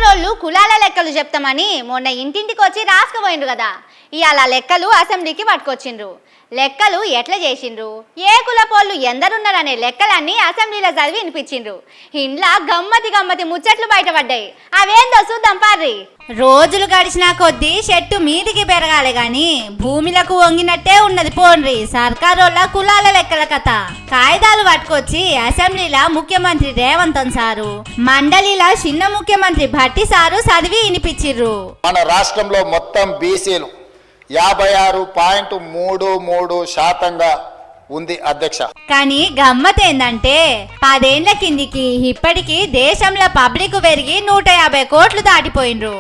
సర్కారోళ్ళు కులాల లెక్కలు చెప్తామని మొన్న ఇంటింటికి వచ్చి రాసుకుపోయిండ్రు కదా. ఇవాళ లెక్కలు అసెంబ్లీకి పట్టుకొచ్చిండ్రు. లెక్కలు ఎట్లా చేసిండ్రు, ఏ కులపోళ్ళు ఎందరున్నారనే లెక్కలన్నీ అసెంబ్లీలో చదివి వినిపించిండ్రు. ఇంట్లో గమ్మతి ముచ్చట్లు బయటపడ్డాయి. అవేందో చూద్దాం పార్రి. రోజులు గడిచిన కొద్దీ చెట్టు మీదికి పెరగాలి గాని భూమిలకు వంగినట్టే ఉన్నది పోన్రి సర్కారోళ్ళ కులాల లెక్కల కథ. కాయిదాలు పట్టుకొచ్చి అసెంబ్లీలో ముఖ్యమంత్రి రేవంత్ సారు, మండలిలో చిన్న ముఖ్యమంత్రి భట్టి సారు చదివి వినిపించిర్రు. మన రాష్ట్రంలో మొత్తం బీసీలు 56.33% ఉంది అధ్యక్ష. కానీ గమ్మత్ ఏందంటే 10 ఏళ్ల కిందికి ఇప్పటికి దేశంలో పబ్లిక్ పెరిగి 150 కోట్లు దాటిపోయిండ్రు.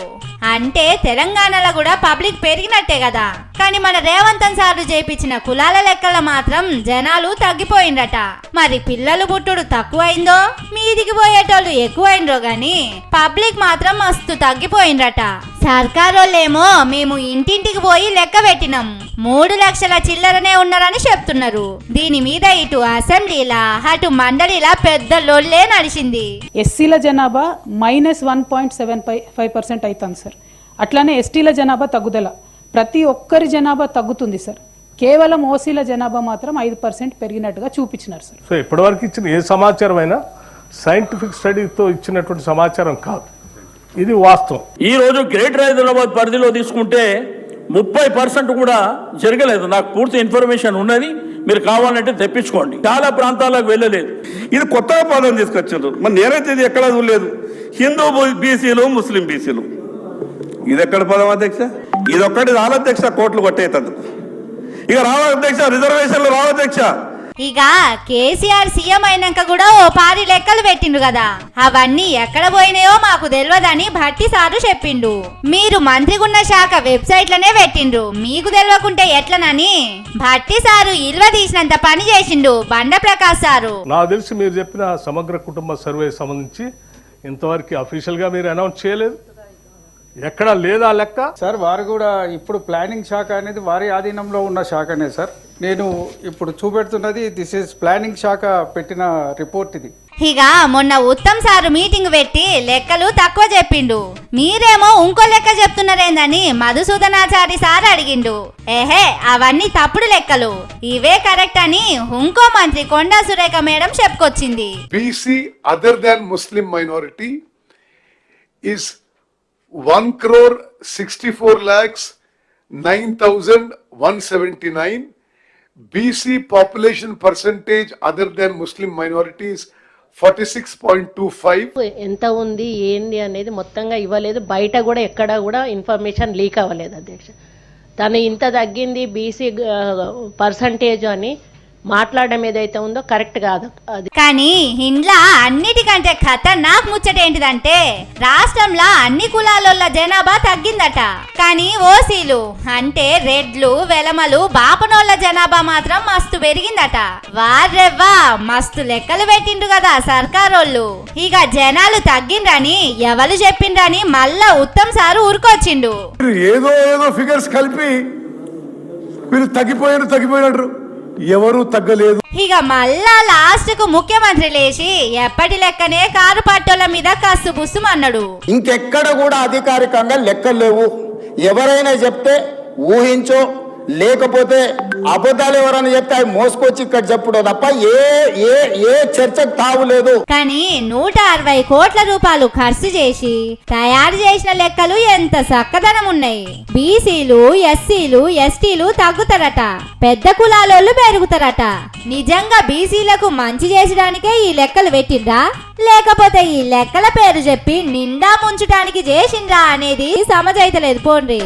అంటే తెలంగాణలో కూడా పబ్లిక్ పెరిగినట్టే కదా. కానీ మన రేవంత్ సారు చేపించిన కులాల లెక్కల మాత్రం జనాలు తగ్గిపోయిండ్రట. మరి పిల్లలు పుట్టుడు తక్కువైందో మీదికి పోయేటోళ్ళు ఎక్కువైండ్రో గాని పబ్లిక్ మాత్రం మస్తు తగ్గిపోయిండ్రట. సర్కారోళ్ళేమో మేము ఇంటింటికి పోయి లెక్క పెట్టినాం 3 లక్షల చిల్లరనే ఉన్నారని చెప్తున్నారు. దీని మీద ఇటు అసెంబ్లీలా అటు మండలిలా పెద్ద లొల్లే నడిచింది. ఎస్సీల జనాభా -1.75% అవుతుంది సార్. అట్లానే ఎస్టీల జనాభా తగ్గుదల, ప్రతి ఒక్కరి జనాభా తగ్గుతుంది సార్. కేవలం ఓసీల జనాభా మాత్రం 5% పెరిగినట్టుగా చూపించినారు సార్. సో ఇప్పటివరకు ఇచ్చిన ఏ సమాచారం అయినా సైంటిఫిక్ స్టడీతో ఇచ్చినటువంటి సమాచారం కాదు, ఇది వాస్తవం. ఈ రోజు గ్రేటర్ హైదరాబాద్ పరిధిలో తీసుకుంటే 30% కూడా జరగలేదు. నాకు పూర్తి ఇన్ఫర్మేషన్ ఉన్నది, మీరు కావాలంటే తెప్పించుకోండి. చాలా ప్రాంతాలకు వెళ్ళలేదు. ఇది కొత్తగా పాలన తీసుకొచ్చారు. మరి నేనైతే ఇది ఎక్కడా చూడలేదు. హిందూ బీసీలు, ముస్లిం బీసీలు, ఇది ఎక్కడ పదం అధ్యక్ష? ఇది ఒక్కటి రాలధ్యక్ష, కోట్లు కొట్టేటందుకు. ఇక రావాధ్యక్ష, రిజర్వేషన్లు రావాధ్యక్ష. ఇక కేసీఆర్ సీఎం అయినాక కూడా ఓ పారి లెక్కలు పెట్టిండు కదా, అవన్నీ ఎక్కడ పోయినాయో మాకు తెలియదని భట్టి సారు చెప్పిండు. మీరు మంత్రిగున్న శాఖ వెబ్సైట్లనే పెట్టిండ్రు, మీకు తెలియకుంటే ఎట్లనని భట్టి సారు ఇల్వ తీసినంత పని చేసిండు బండ ప్రకాష్ సారు. నాకు తెలిసి మీరు చెప్పిన సమగ్ర కుటుంబ సర్వే సంబంధించి ఇంతవరకు అఫీషియల్ గా మీరు అనౌన్స్ చేయలేదు, ఎక్కడా లేదా లెక్క సార్. వారు కూడా ఇప్పుడు ప్లానింగ్ శాఖ అనేది వారి ఆధీనంలో ఉన్న శాఖనే సార్. నేను ఇప్పుడు చూపెడుతున్నది దిస్ ఇస్ ప్లానింగ్ శాఖ పెట్టిన రిపోర్ట్ ఇది. ఇక మొన్న ఉత్తమ్ సారు మీటింగ్ పెట్టి లెక్కలు తక్కువ చెప్పిండు, మీరేమో ఇంకో లెక్క చెప్తున్నారేందని మధుసూదనాచారి సార్ అడిగిండు. ఏహే అవన్నీ తప్పుడు లెక్కలు, ఇవే కరెక్ట్ అని ఇంకో మంత్రి కొండా సురేఖ మేడం చెప్పుకొచ్చింది. BC other than Muslim minority is 1,64,09,179. BC population percentage other than Muslim minorities 46.25. ఎంత ఉంది ఏంది అనేది మొత్తంగా ఇవ్వలేదు. బయట కూడా ఎక్కడ కూడా ఇన్ఫర్మేషన్ లీక్ అవ్వలేదు అధ్యక్ష. తను ఇంత తగ్గింది బీసీ పర్సంటేజ్ అని మాట్లాడడం ఏదైతే ఉందో కరెక్ట్ కాదు అది. కానీ ఇండ్లా అన్నిటికంటే ఖతర్నాక్ ముచ్చట ఏంటిదంటే రాష్ట్రంలో అన్ని కులాల జనాభా తగ్గిందట, కానీ ఓసీలు అంటే రెడ్లు వెలమలు బాపనోళ్ళ జనాభా మాత్రం మస్తు పెరిగిందట. వారెవ్వా మస్తు లెక్కలు పెట్టిండ్రు కదా సర్కారోళ్ళు. ఇక జనాలు తగ్గిండ్రని ఎవరు చెప్పిండ్రని మళ్ళా ఉత్తమ్ సారు ఊరుకొచ్చిండు. ఏదో ఫిగర్స్ కలిపి మీరు తగ్గిపోయినట్టు ఎవరు తగ్గలేదు. ఇక మళ్ళా లాస్ట్ కు ముఖ్యమంత్రి లేచి ఎప్పటి లెక్కనే కారు పట్టోల మీద కస్సు బుస్సుమన్నాడు. ఇంకెక్కడ కూడా అధికారికంగా లెక్కలు లేవు, ఎవరైనా చెప్తే ఊహించో లేకపోతే అబద్ధాలు ఎవరైనా చెప్తే అవి మోసుకొచ్చి ఇక్కడ చెప్పుడు తప్ప ఏ చర్చకు తావులేదు. కానీ 160 కోట్ల రూపాయలు ఖర్చు చేసి తయారు చేసిన లెక్కలు ఎంత చక్కదనం ఉన్నాయి. బీసీలు ఎస్సీలు ఎస్టీలు తగ్గుతారట, పెద్ద కులాలోళ్ళు పెరుగుతారట. నిజంగా బీసీలకు మంచి చేసడానికే ఈ లెక్కలు పెట్టిండ్రా లేకపోతే ఈ లెక్కల పేరు చెప్పి నిండా ముంచడానికి చేసిండ్రా అనేది సమజైతలేదు పోండి.